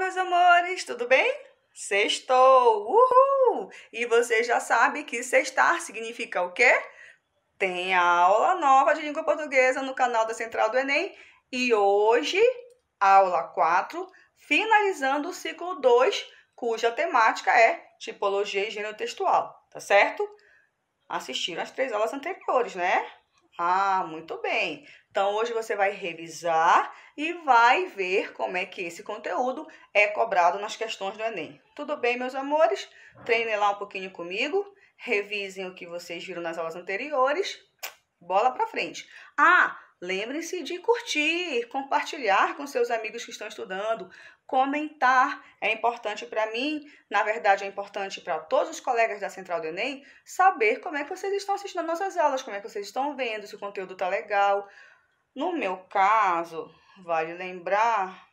Meus amores, tudo bem? Sextou! Uhul! E você já sabe que sextar significa o quê? Tem aula nova de língua portuguesa no canal da Central do Enem e hoje, aula 4, finalizando o ciclo 2, cuja temática é tipologia e gênero textual, tá certo? Assistiram as 3 aulas anteriores, né? Ah, muito bem. Então, hoje você vai revisar e vai ver como é que esse conteúdo é cobrado nas questões do Enem. Tudo bem, meus amores? Treinem lá um pouquinho comigo, revisem o que vocês viram nas aulas anteriores. Bola para frente. Ah, lembre-se de curtir, compartilhar com seus amigos que estão estudando, comentar. É importante para mim, na verdade é importante para todos os colegas da Central do Enem, saber como é que vocês estão assistindo às nossas aulas, como é que vocês estão vendo, se o conteúdo está legal. No meu caso, vale lembrar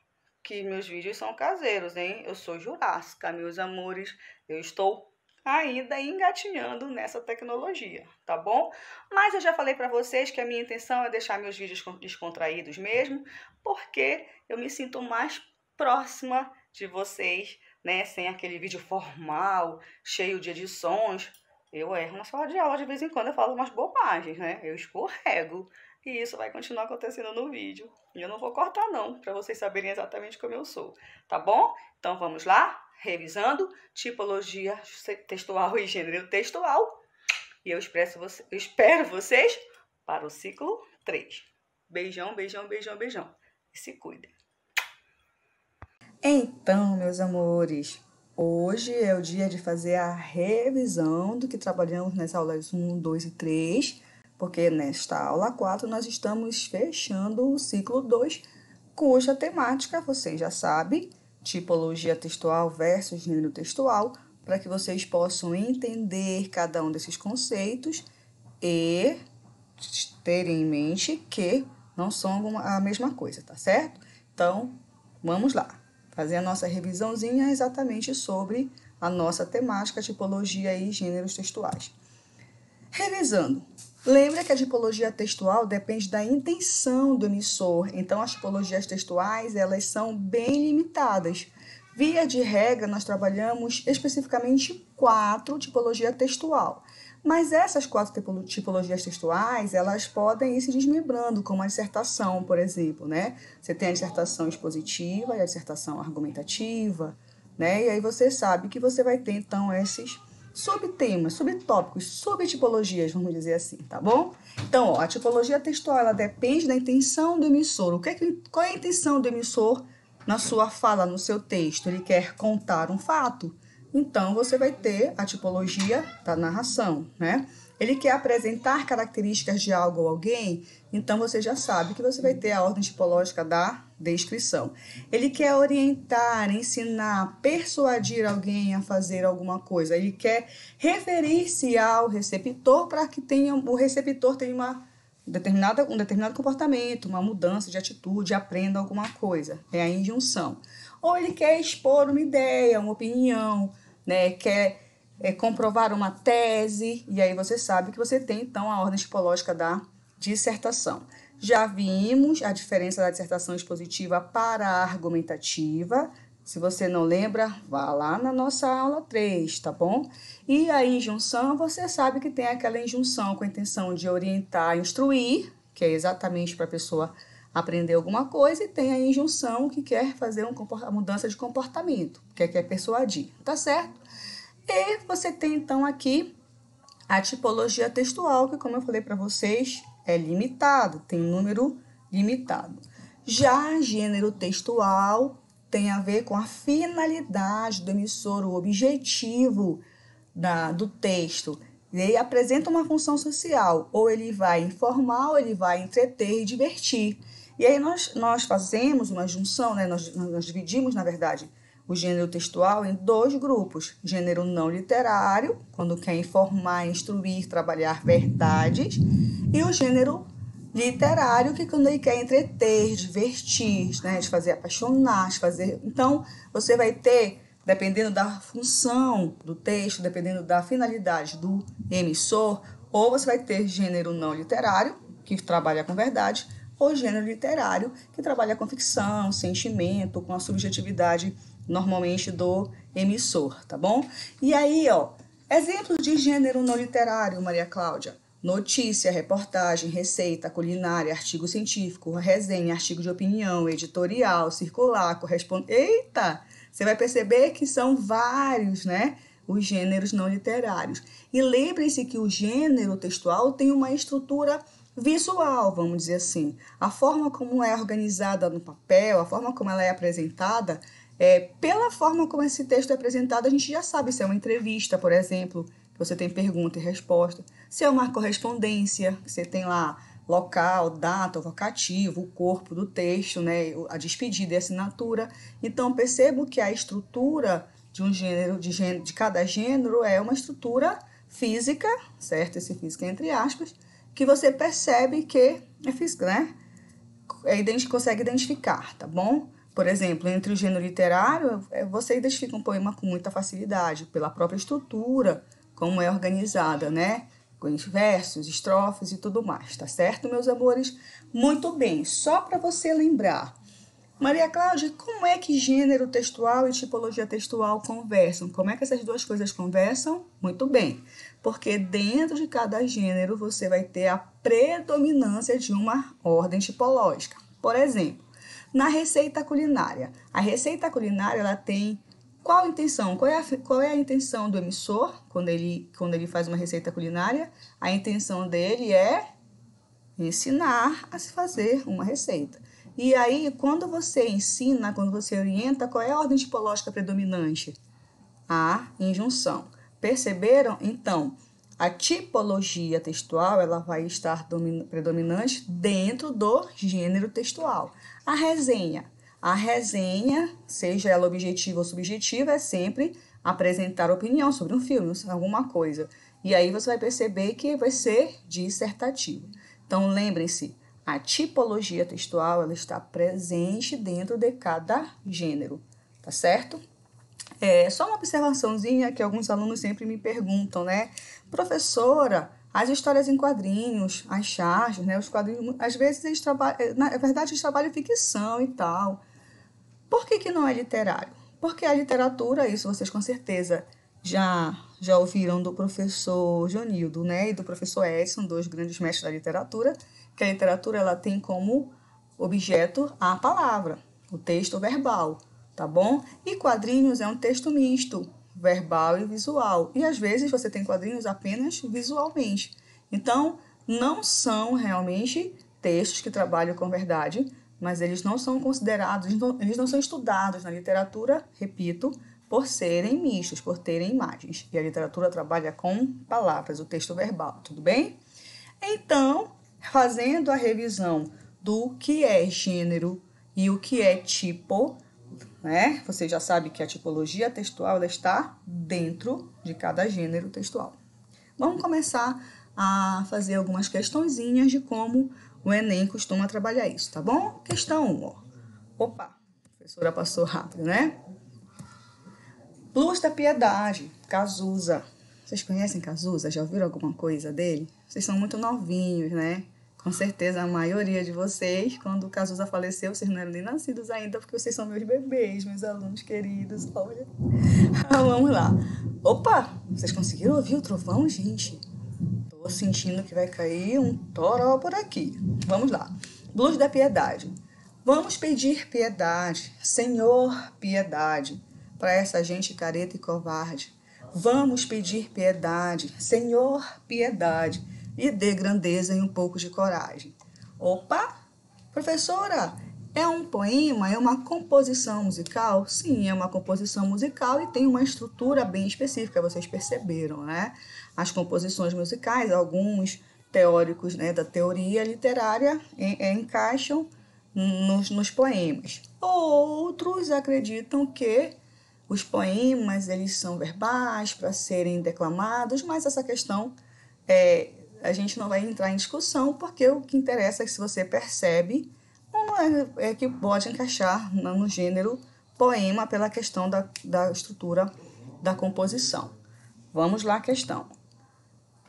que meus vídeos são caseiros, hein? Eu sou Jurássica, meus amores. Eu estou ainda engatinhando nessa tecnologia, tá bom? Mas eu já falei para vocês que a minha intenção é deixar meus vídeos descontraídos mesmo, porque eu me sinto mais próxima de vocês, né? Sem aquele vídeo formal, cheio de edições. Eu erro na sala de aula de vez em quando, eu falo umas bobagens, né? Eu escorrego. E isso vai continuar acontecendo no vídeo. E eu não vou cortar não, para vocês saberem exatamente como eu sou, tá bom? Então vamos lá, revisando tipologia textual e gênero textual. E eu espero vocês para o ciclo 3. Beijão, beijão, beijão, beijão. E se cuidem. Então, meus amores, hoje é o dia de fazer a revisão do que trabalhamos nas aulas 1, 2 e 3, porque nesta aula 4 nós estamos fechando o ciclo 2, cuja temática, vocês já sabem, tipologia textual versus gênero textual, para que vocês possam entender cada um desses conceitos e terem em mente que não são a mesma coisa, tá certo? Então, vamos lá, fazer a nossa revisãozinha exatamente sobre a nossa temática, tipologia e gêneros textuais. Revisando, lembra que a tipologia textual depende da intenção do emissor, então as tipologias textuais elas são bem limitadas. Via de regra, nós trabalhamos especificamente 4 tipologias textual. Mas essas 4 tipologias textuais, elas podem ir se desmembrando, como a dissertação, por exemplo, né? Você tem a dissertação expositiva e a dissertação argumentativa, né? E aí você sabe que você vai ter, então, esses subtemas, subtópicos, subtipologias, vamos dizer assim, tá bom? Então, ó, a tipologia textual, ela depende da intenção do emissor. Qual é a intenção do emissor na sua fala, no seu texto? Ele quer contar um fato? Então, você vai ter a tipologia da narração, né? Ele quer apresentar características de algo ou alguém, então você já sabe que você vai ter a ordem tipológica da descrição. Ele quer orientar, ensinar, persuadir alguém a fazer alguma coisa. Ele quer referir-se ao receptor para que o receptor tenha um determinado comportamento, uma mudança de atitude, aprenda alguma coisa. É a injunção. Ou ele quer expor uma ideia, uma opinião, né? Quer comprovar uma tese, e aí você sabe que você tem, então, a ordem tipológica da dissertação. Já vimos a diferença da dissertação expositiva para a argumentativa. Se você não lembra, vá lá na nossa aula 3, tá bom? E a injunção, você sabe que tem aquela injunção com a intenção de orientar, instruir, que é exatamente para a pessoa aprender alguma coisa, e tem a injunção que quer fazer uma mudança de comportamento, que quer persuadir, tá certo? E você tem, então, aqui a tipologia textual, que, como eu falei para vocês, é limitado, tem número limitado. Já gênero textual tem a ver com a finalidade do emissor, o objetivo do texto. Ele apresenta uma função social, ou ele vai informar, ou ele vai entreter e divertir. E aí nós fazemos uma junção, né? Nós dividimos, na verdade, o gênero textual em 2 grupos. Gênero não literário, quando quer informar, instruir, trabalhar verdades, e o gênero literário, que quando ele quer entreter, divertir, né? De fazer apaixonar, de fazer... Então, você vai ter, dependendo da função do texto, dependendo da finalidade do emissor, ou você vai ter gênero não literário, que trabalha com verdade, ou gênero literário, que trabalha com ficção, sentimento, com a subjetividade normalmente do emissor, tá bom? E aí, ó, exemplos de gênero não literário, Maria Cláudia. Notícia, reportagem, receita, culinária, artigo científico, resenha, artigo de opinião, editorial, circular, correspondência. Eita! Você vai perceber que são vários, né? Os gêneros não literários. E lembrem-se que o gênero textual tem uma estrutura visual, vamos dizer assim. A forma como é organizada no papel, a forma como ela é apresentada, pela forma como esse texto é apresentado, a gente já sabe se é uma entrevista, por exemplo, que você tem pergunta e resposta, se é uma correspondência, você tem lá local, data, vocativo, o corpo do texto, né, a despedida e a assinatura. Então, percebo que a estrutura de um gênero, de cada gênero, é uma estrutura física, certo? Esse física entre aspas, que você percebe que é física, né? Consegue identificar, tá bom? Por exemplo, entre o gênero literário, você identifica um poema com muita facilidade, pela própria estrutura, como é organizada, né? Com os versos, estrofes e tudo mais, tá certo, meus amores? Muito bem, só para você lembrar. Maria Cláudia, como é que gênero textual e tipologia textual conversam? Como é que essas duas coisas conversam? Muito bem, porque dentro de cada gênero você vai ter a predominância de uma ordem tipológica. Por exemplo, na receita culinária. A receita culinária ela tem qual intenção? Qual é a intenção do emissor quando ele faz uma receita culinária? A intenção dele é ensinar a se fazer uma receita. E aí, quando você ensina, quando você orienta, qual é a ordem tipológica predominante? A injunção. Perceberam? Então, a tipologia textual ela vai estar predominante dentro do gênero textual. A resenha, seja ela objetiva ou subjetiva, é sempre apresentar opinião sobre um filme, sobre alguma coisa. E aí você vai perceber que vai ser dissertativo. Então, lembrem-se, a tipologia textual ela está presente dentro de cada gênero, tá certo? Só uma observaçãozinha que alguns alunos sempre me perguntam, né? Professora, as histórias em quadrinhos, as charges, né? Os quadrinhos, às vezes eles trabalham, na verdade eles trabalham ficção e tal. Por que não é literário? Porque a literatura, isso vocês com certeza já ouviram do professor Jonildo, né? E do professor Edson, dois grandes mestres da literatura, que a literatura ela tem como objeto a palavra, o texto verbal, tá bom? E quadrinhos é um texto misto, verbal e visual. E às vezes você tem quadrinhos apenas visualmente. Então, não são realmente textos que trabalham com verdade, mas eles não são considerados, eles não são estudados na literatura, repito, por serem mistos, por terem imagens. E a literatura trabalha com palavras, o texto verbal, tudo bem? Então, fazendo a revisão do que é gênero e o que é tipo, né? Você já sabe que a tipologia textual ela está dentro de cada gênero textual. Vamos começar a fazer algumas questõezinhas de como o Enem costuma trabalhar isso, tá bom? Questão 1, ó. Opa, a professora passou rápido, né? Luz da Piedade, Cazuza. Vocês conhecem Cazuza? Já ouviram alguma coisa dele? Vocês são muito novinhos, né? Com certeza a maioria de vocês, quando o Cazuza faleceu, vocês não eram nem nascidos ainda, porque vocês são meus bebês, meus alunos queridos, olha. Vamos lá. Opa, vocês conseguiram ouvir o trovão, gente? Tô sentindo que vai cair um toró por aqui. Vamos lá. Luz da Piedade. Vamos pedir piedade, Senhor, piedade, para essa gente careta e covarde. Vamos pedir piedade, Senhor, piedade, e dê grandeza e um pouco de coragem. Opa, professora, é um poema, é uma composição musical? Sim, é uma composição musical e tem uma estrutura bem específica, vocês perceberam, né? As composições musicais, alguns teóricos, né, da teoria literária encaixam nos poemas. Outros acreditam que os poemas eles são verbais para serem declamados, mas essa questão a gente não vai entrar em discussão, porque o que interessa é que se você percebe é que pode encaixar no gênero poema pela questão da estrutura da composição. Vamos lá à questão.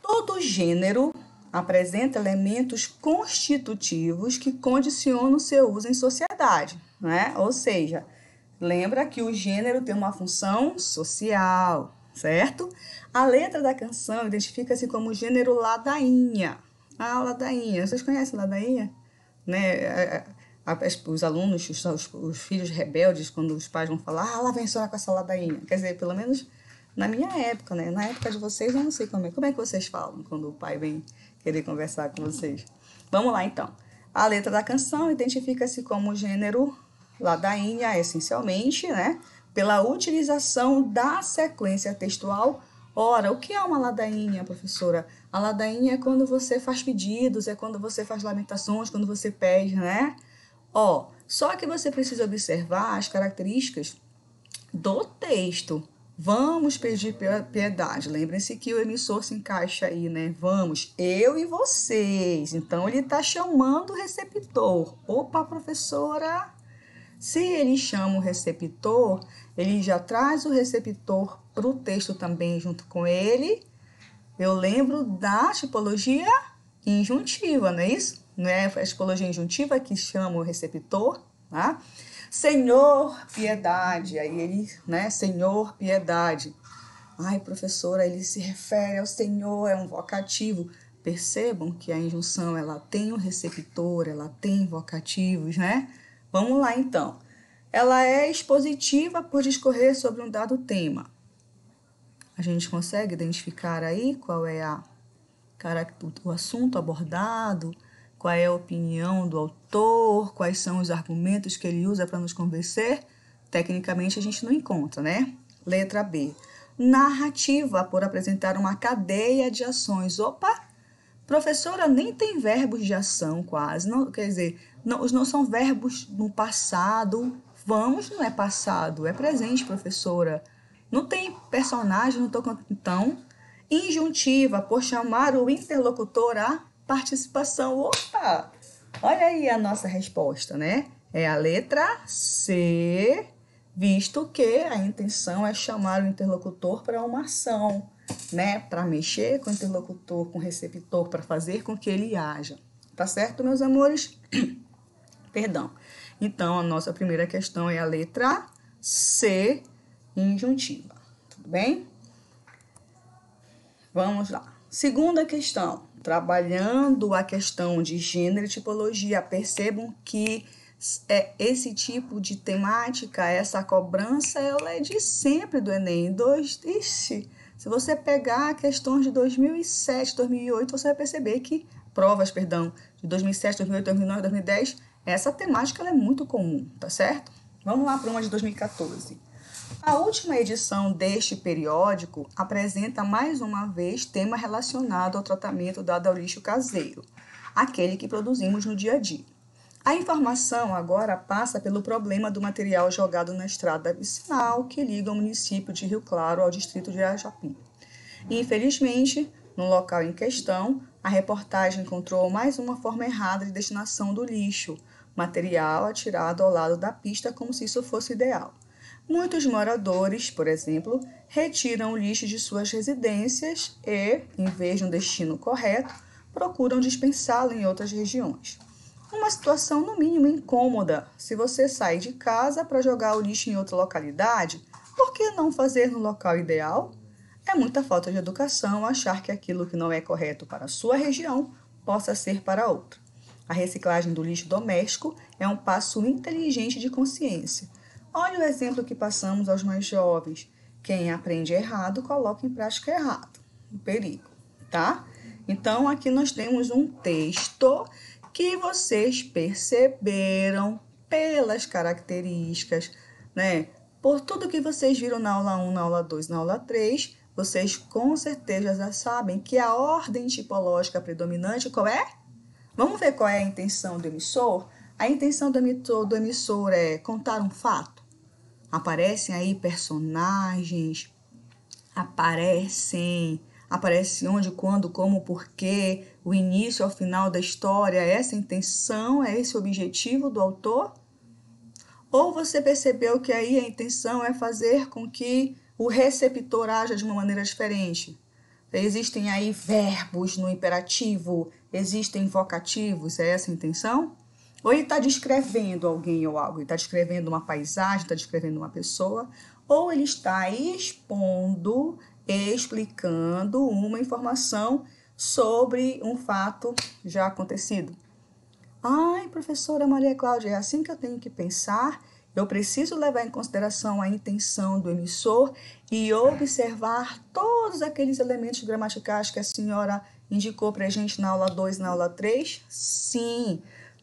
Todo gênero apresenta elementos constitutivos que condicionam o seu uso em sociedade, né? Ou seja, Lembra que o gênero tem uma função social, certo? A letra da canção identifica-se como gênero ladainha. Ah, ladainha. Vocês conhecem ladainha? Né? Os alunos, os filhos rebeldes, quando os pais vão falar, lá vem a senhora com essa ladainha. Quer dizer, pelo menos na minha época, né? Na época de vocês, eu não sei como é que vocês falam quando o pai vem querer conversar com vocês. Vamos lá, então. A letra da canção identifica-se como gênero ladainha, essencialmente, né? Pela utilização da sequência textual. Ora, o que é uma ladainha, professora? A ladainha é quando você faz pedidos, é quando você faz lamentações, quando você pede, né? Só que você precisa observar as características do texto. Vamos pedir piedade. Lembrem-se que o emissor se encaixa aí, né? Vamos, eu e vocês. Então, ele está chamando o receptor. Opa, professora! Se ele chama o receptor, ele já traz o receptor para o texto também junto com ele. Eu lembro da tipologia injuntiva, não é isso? Não é a tipologia injuntiva que chama o receptor, tá? Senhor, piedade. Aí ele, né? Senhor, piedade. Ai, professora, ele se refere ao Senhor, é um vocativo. Percebam que a injunção, ela tem um receptor, ela tem vocativos, né? Vamos lá, então. Ela é expositiva por discorrer sobre um dado tema. A gente consegue identificar aí qual é o assunto abordado, qual é a opinião do autor, quais são os argumentos que ele usa para nos convencer? Tecnicamente, a gente não encontra, né? Letra B. Narrativa, por apresentar uma cadeia de ações. Opa! Professora, nem tem verbos de ação quase. Não, quer dizer, não são verbos no passado. Vamos não é passado, é presente, professora. Não tem personagem, não tô... Então, injuntiva, por chamar o interlocutor à participação. Opa! Olha aí a nossa resposta, né? É a letra C, visto que a intenção é chamar o interlocutor para uma ação, né? Para mexer com o interlocutor, com o receptor, para fazer com que ele haja. Tá certo, meus amores? Perdão. Então, a nossa primeira questão é a letra C, injuntiva. Tudo bem? Vamos lá. Segunda questão. Trabalhando a questão de gênero e tipologia, percebam que esse tipo de temática, essa cobrança, ela é de sempre do Enem. Se você pegar questões de 2007, 2008, você vai perceber que provas, de 2007, 2008, 2009, 2010, essa temática ela é muito comum, tá certo? Vamos lá para uma de 2014. A última edição deste periódico apresenta mais uma vez tema relacionado ao tratamento dado ao lixo caseiro, aquele que produzimos no dia a dia. A informação agora passa pelo problema do material jogado na estrada vicinal que liga o município de Rio Claro ao distrito de Ajapi. Infelizmente, no local em questão, a reportagem encontrou mais uma forma errada de destinação do lixo, material atirado ao lado da pista como se isso fosse ideal. Muitos moradores, por exemplo, retiram o lixo de suas residências e, em vez de um destino correto, procuram dispensá-lo em outras regiões. Uma situação, no mínimo, incômoda. Se você sai de casa para jogar o lixo em outra localidade, por que não fazer no local ideal? É muita falta de educação achar que aquilo que não é correto para a sua região possa ser para outra. A reciclagem do lixo doméstico é um passo inteligente de consciência. Olha o exemplo que passamos aos mais jovens. Quem aprende errado, coloca em prática errado. O perigo, tá? Então, aqui nós temos um texto que vocês perceberam pelas características, né? Por tudo que vocês viram na aula 1, na aula 2, na aula 3, vocês com certeza já sabem que a ordem tipológica predominante qual é? Vamos ver qual é a intenção do emissor? A intenção do emissor é contar um fato. Aparecem aí personagens, aparece onde, quando, como, porquê, o início ao final da história, essa intenção, é esse o objetivo do autor? Ou você percebeu que aí a intenção é fazer com que o receptor haja de uma maneira diferente? Existem aí verbos no imperativo, existem vocativos, é essa a intenção? Ou ele está descrevendo alguém ou algo, ele está descrevendo uma paisagem, está descrevendo uma pessoa, ou ele está expondo, explicando uma informação sobre um fato já acontecido. Ai, professora Maria Cláudia, é assim que eu tenho que pensar? Eu preciso levar em consideração a intenção do emissor e observar todos aqueles elementos gramaticais que a senhora indicou para a gente na aula 2 e na aula 3? Sim.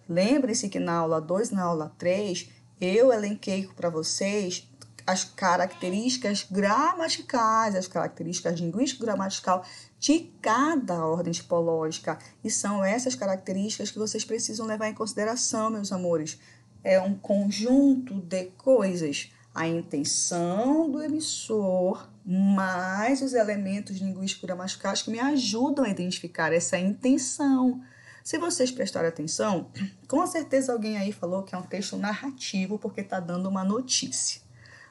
Lembre-se que na aula 2 e na aula 3 eu elenquei para vocês as características gramaticais, as características linguístico-gramatical de cada ordem tipológica. E são essas características que vocês precisam levar em consideração, meus amores. É um conjunto de coisas. A intenção do emissor, mais os elementos linguístico-gramaticais que me ajudam a identificar essa intenção. Se vocês prestarem atenção, com certeza alguém aí falou que é um texto narrativo porque está dando uma notícia.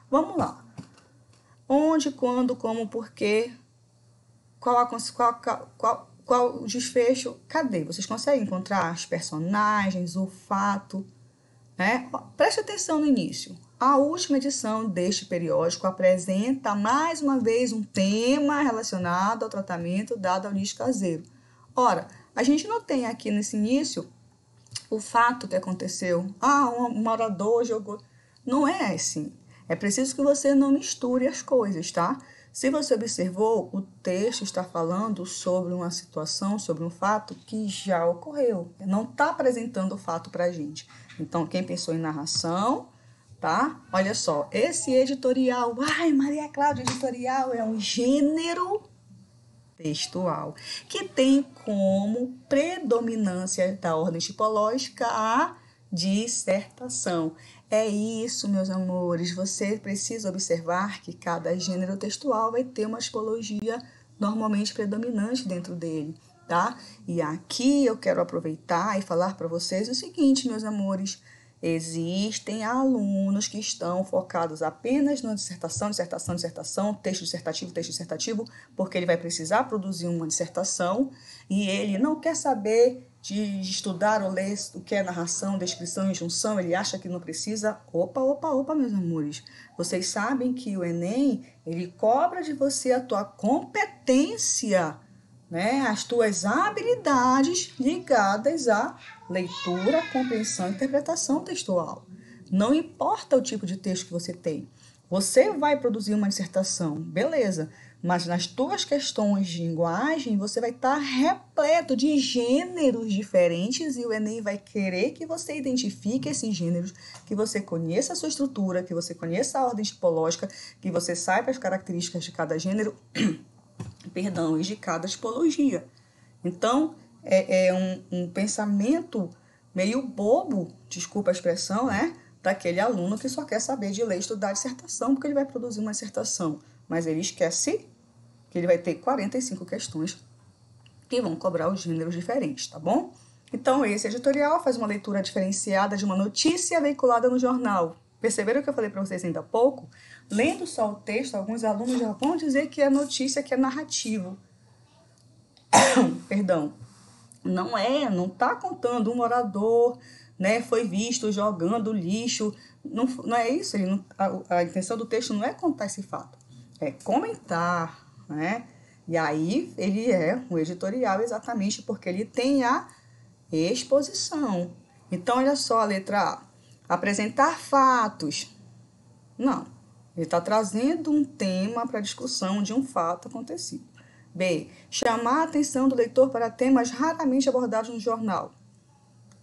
Vamos lá. Onde, quando, como, porquê, qual o desfecho? Cadê? Vocês conseguem encontrar os personagens, o fato? Né? Preste atenção no início. A última edição deste periódico apresenta mais uma vez um tema relacionado ao tratamento dado ao lixo caseiro. Ora, a gente não tem aqui nesse início o fato que aconteceu. Um morador jogou. Não é assim. É preciso que você não misture as coisas, tá? Se você observou, o texto está falando sobre uma situação, sobre um fato que já ocorreu. Não está apresentando o fato para a gente. Então, quem pensou em narração, tá? Olha só, esse editorial, Maria Cláudia, editorial é um gênero textual que tem como predominância da ordem tipológica a dissertação. É isso, meus amores, você precisa observar que cada gênero textual vai ter uma tipologia normalmente predominante dentro dele, tá? E aqui eu quero aproveitar e falar para vocês o seguinte, meus amores, existem alunos que estão focados apenas na dissertação, texto dissertativo, porque ele vai precisar produzir uma dissertação e ele não quer saber de estudar ou ler o que é narração, descrição e junção, ele acha que não precisa. Opa, meus amores. Vocês sabem que o Enem, ele cobra de você a tua competência, né? As tuas habilidades ligadas à leitura, compreensão e interpretação textual. Não importa o tipo de texto que você tem. Você vai produzir uma dissertação, beleza, mas nas tuas questões de linguagem, você vai estar repleto de gêneros diferentes e o Enem vai querer que você identifique esses gêneros, que você conheça a sua estrutura, que você conheça a ordem tipológica, que você saiba as características de cada gênero, e de cada tipologia. Então, é um pensamento meio bobo, desculpa a expressão, né? Daquele aluno que só quer saber de ler e estudar dissertação, porque ele vai produzir uma dissertação, mas ele esquece que ele vai ter 45 questões que vão cobrar os gêneros diferentes, tá bom? Então, esse editorial faz uma leitura diferenciada de uma notícia veiculada no jornal. Perceberam o que eu falei para vocês ainda há pouco? Lendo só o texto, alguns alunos já vão dizer que é notícia, que é narrativo. Perdão. Não está contando um morador, né, foi visto jogando lixo. Não é isso. A intenção do texto não é contar esse fato, é comentar, né? E aí ele é um editorial exatamente porque ele tem a exposição. Então, olha só a letra A. Apresentar fatos. Não. Ele está trazendo um tema para a discussão de um fato acontecido. B. Chamar a atenção do leitor para temas raramente abordados no jornal.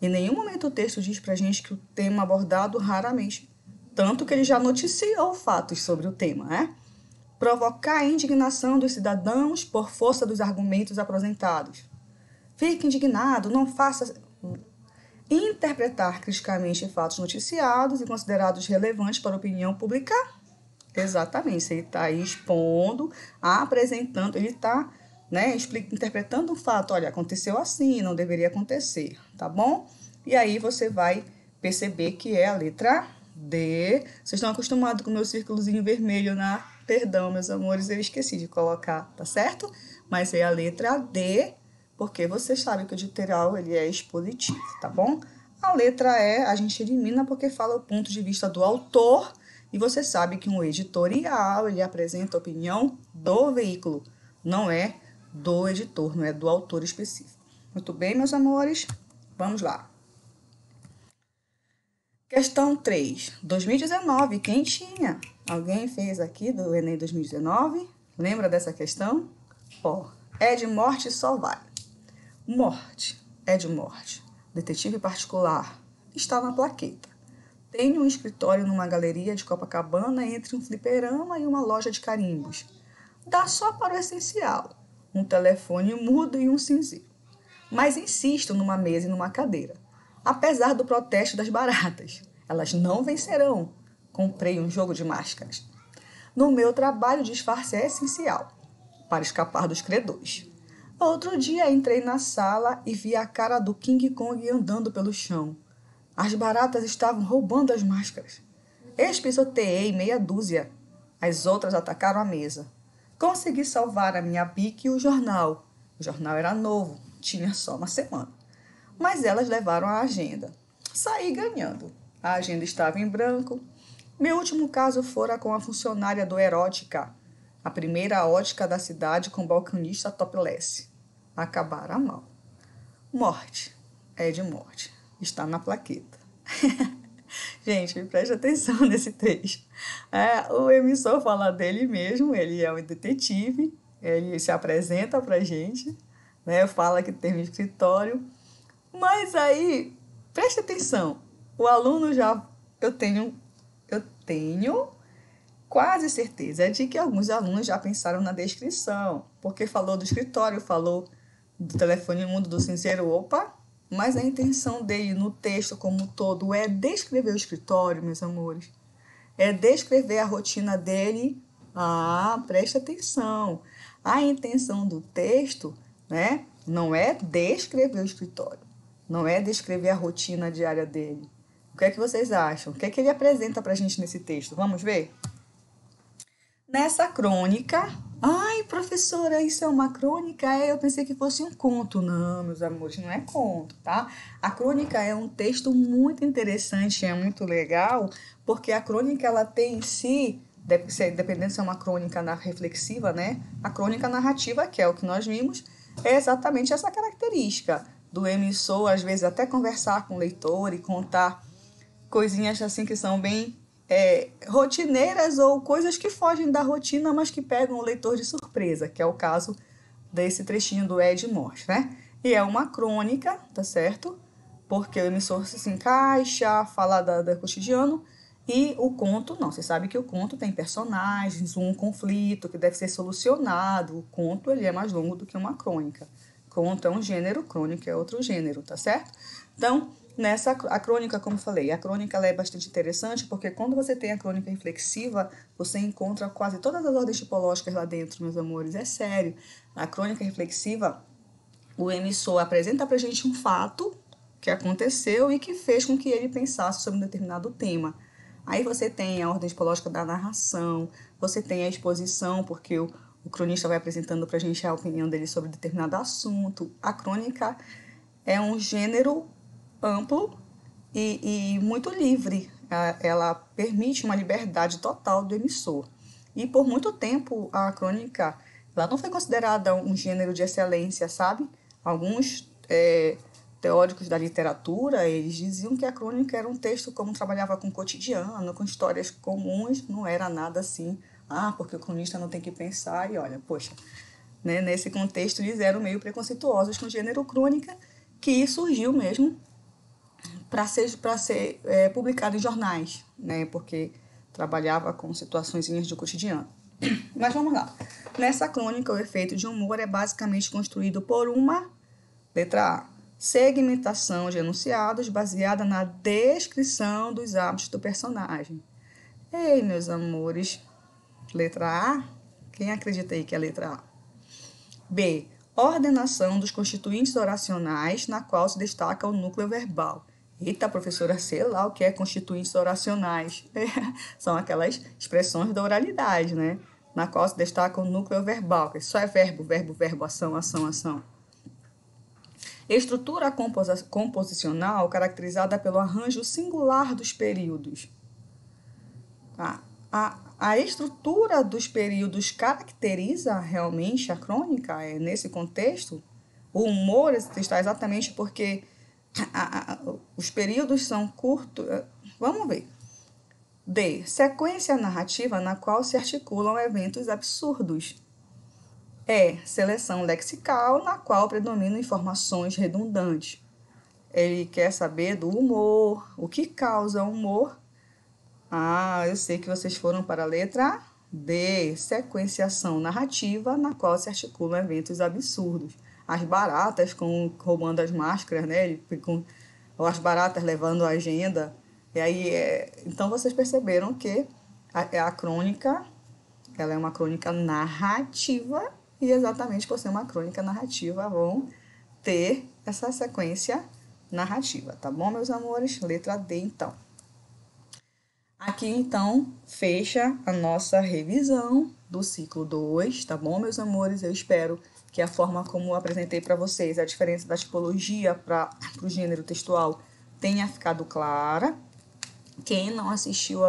Em nenhum momento o texto diz para a gente que o tema abordado raramente, tanto que ele já noticiou fatos sobre o tema, né? Provocar a indignação dos cidadãos por força dos argumentos apresentados. Fique indignado, não faça... Interpretar criticamente fatos noticiados e considerados relevantes para a opinião pública. Exatamente, ele está expondo, apresentando, ele está, né, interpretando um fato. Olha, aconteceu assim, não deveria acontecer, tá bom? E aí você vai perceber que é a letra D. Vocês estão acostumados com o meu círculozinho vermelho na... Perdão, meus amores, eu esqueci de colocar, tá certo? Mas é a letra D, porque vocês sabem que o editorial ele é expositivo, tá bom? A letra E a gente elimina porque fala o ponto de vista do autor e você sabe que um editorial ele apresenta a opinião do veículo, não é do editor, não é do autor específico. Muito bem, meus amores? Vamos lá. Questão 3. 2019, quem tinha? Alguém fez aqui do Enem 2019? Lembra dessa questão? Ó, é de morte só vale. Morte, é de morte. Detetive particular, está na plaqueta. Tenho um escritório numa galeria de Copacabana entre um fliperama e uma loja de carimbos. Dá só para o essencial, um telefone mudo e um cinzeiro. Mas insisto numa mesa e numa cadeira. Apesar do protesto das baratas, elas não vencerão. Comprei um jogo de máscaras. No meu trabalho, disfarce é essencial, para escapar dos credores. Outro dia entrei na sala e vi a cara do King Kong andando pelo chão. As baratas estavam roubando as máscaras. Espisoteei meia dúzia. As outras atacaram a mesa. Consegui salvar a minha bique e o jornal. O jornal era novo, tinha só uma semana. Mas elas levaram a agenda. Saí ganhando. A agenda estava em branco. Meu último caso fora com a funcionária do Erótica, a primeira ótica da cidade com balconista topless. Acabaram mal. Morte, é de morte. Está na plaqueta. Gente, preste atenção nesse trecho. O emissor fala dele mesmo, ele é um detetive, ele se apresenta pra gente, né? Fala que tem um escritório. Mas aí, preste atenção, o aluno já... Eu tenho quase certeza de que alguns alunos já pensaram na descrição, porque falou do escritório, falou do telefone mudo, do cinzeiro, opa, mas a intenção dele no texto como um todo é descrever o escritório, meus amores, é descrever a rotina dele. Preste atenção, a intenção do texto, né, não é descrever o escritório, não é descrever a rotina diária dele. O que é que vocês acham? O que é que ele apresenta pra gente nesse texto? Vamos ver? Nessa crônica... Ai, professora, isso é uma crônica? Eu pensei que fosse um conto. Não, meus amores, não é conto, tá? A crônica é um texto muito interessante, é muito legal, porque a crônica, ela tem em si, dependendo se é uma crônica reflexiva, né? A crônica narrativa, que é o que nós vimos, é exatamente essa característica do emissor, às vezes até conversar com o leitor e contar coisinhas assim que são bem rotineiras ou coisas que fogem da rotina, mas que pegam o leitor de surpresa, que é o caso desse trechinho do É de Morte, né? E é uma crônica, tá certo? Porque o emissor se encaixa, fala do cotidiano, e o conto, não, você sabe que o conto tem personagens, um conflito que deve ser solucionado. O conto, ele é mais longo do que uma crônica. Conto é um gênero, crônica é outro gênero, tá certo? Então, a crônica, como eu falei, a crônica ela é bastante interessante porque quando você tem a crônica reflexiva, você encontra quase todas as ordens tipológicas lá dentro, meus amores, é sério. Na crônica reflexiva, o emissor apresenta pra gente um fato que aconteceu e que fez com que ele pensasse sobre um determinado tema. Aí você tem a ordem tipológica da narração, você tem a exposição, porque o cronista vai apresentando pra gente a opinião dele sobre determinado assunto. A crônica é um gênero amplo e muito livre. Ela permite uma liberdade total do emissor. E por muito tempo a crônica ela não foi considerada um gênero de excelência, sabe? Alguns teóricos da literatura, eles diziam que a crônica era um texto como trabalhava com o cotidiano, com histórias comuns, não era nada assim, porque o cronista não tem que pensar, e olha, poxa, né? Nesse contexto eles eram meio preconceituosos com o gênero crônica, que surgiu mesmo para ser publicado em jornais, né? Porque trabalhava com situações do cotidiano. Mas vamos lá. Nessa crônica, o efeito de humor é basicamente construído por uma, letra A, segmentação de enunciados baseada na descrição dos hábitos do personagem. Ei, meus amores, letra A, quem acredita aí que é a letra A? B, ordenação dos constituintes oracionais, na qual se destaca o núcleo verbal. Eita, professora, sei lá o que é constituintes oracionais. São aquelas expressões da oralidade, né? Na qual se destaca o núcleo verbal, que só é verbo, verbo, verbo, ação, ação, ação. Estrutura composicional caracterizada pelo arranjo singular dos períodos. A estrutura dos períodos caracteriza realmente a crônica? Nesse contexto? O humor está exatamente porque os períodos são curtos. Vamos ver. D. Sequência narrativa na qual se articulam eventos absurdos. E. Seleção lexical na qual predominam informações redundantes. Ele quer saber do humor, o que causa humor. Eu sei que vocês foram para a letra D. Sequenciação narrativa na qual se articulam eventos absurdos. As baratas roubando as máscaras, né? Ou as baratas levando a agenda. E aí, então vocês perceberam que a crônica, ela é uma crônica narrativa, e exatamente por ser uma crônica narrativa, vão ter essa sequência narrativa, tá bom, meus amores? Letra D, então. Aqui, então, fecha a nossa revisão do ciclo 2, tá bom, meus amores? Eu espero que a forma como eu apresentei para vocês a diferença da tipologia para o gênero textual tenha ficado clara. Quem não assistiu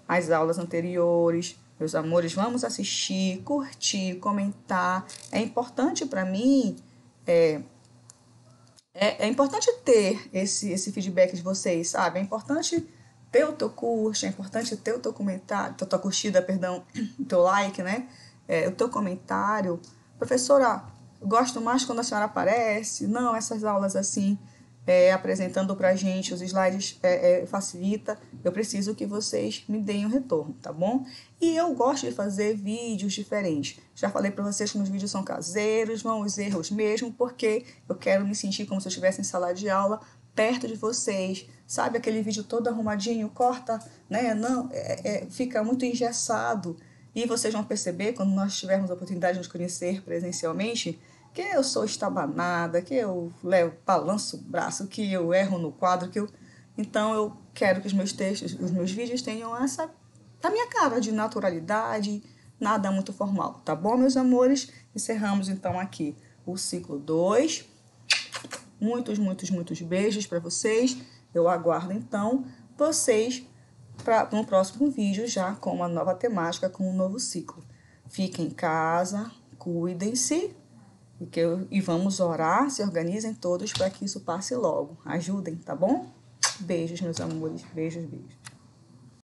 às aulas anteriores, meus amores, vamos assistir, curtir, comentar. É importante para mim, é importante ter esse feedback de vocês, sabe? É importante ter o teu curso, é importante ter o teu comentário, tua curtida, perdão, o teu like, né? O teu comentário. Professora, eu gosto mais quando a senhora aparece. Não, essas aulas assim, apresentando pra gente os slides facilita. Eu preciso que vocês me deem o retorno, tá bom? E eu gosto de fazer vídeos diferentes. Já falei pra vocês que meus vídeos são caseiros, vão os erros mesmo, porque eu quero me sentir como se eu estivesse em sala de aula, perto de vocês. Sabe aquele vídeo todo arrumadinho, corta, né? Não, fica muito engessado. E vocês vão perceber, quando nós tivermos a oportunidade de nos conhecer presencialmente, que eu sou estabanada, que eu balanço o braço, que eu erro no quadro, Então, eu quero que os meus textos, os meus vídeos tenham essa, da minha cara, de naturalidade, nada muito formal, tá bom, meus amores? Encerramos, então, aqui o ciclo 2. Muitos, muitos, muitos beijos para vocês. Eu aguardo, então, vocês no próximo vídeo, já com uma nova temática, com um novo ciclo. Fiquem em casa, cuidem-se. E vamos orar, se organizem todos para que isso passe logo. Ajudem, tá bom? Beijos, meus amores. Beijos, beijos.